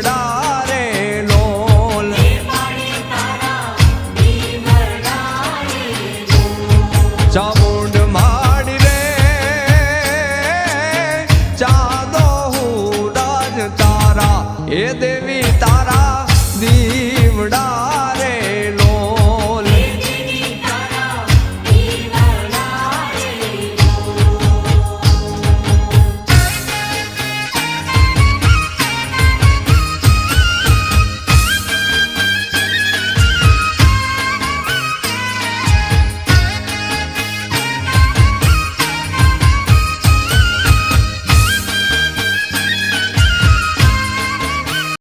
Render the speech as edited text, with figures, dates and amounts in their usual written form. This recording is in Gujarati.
દીવડા રે લોલ ચામુંડ માડી રે ચાદો હું રાજ તારા એ દેવી તારા દીવડા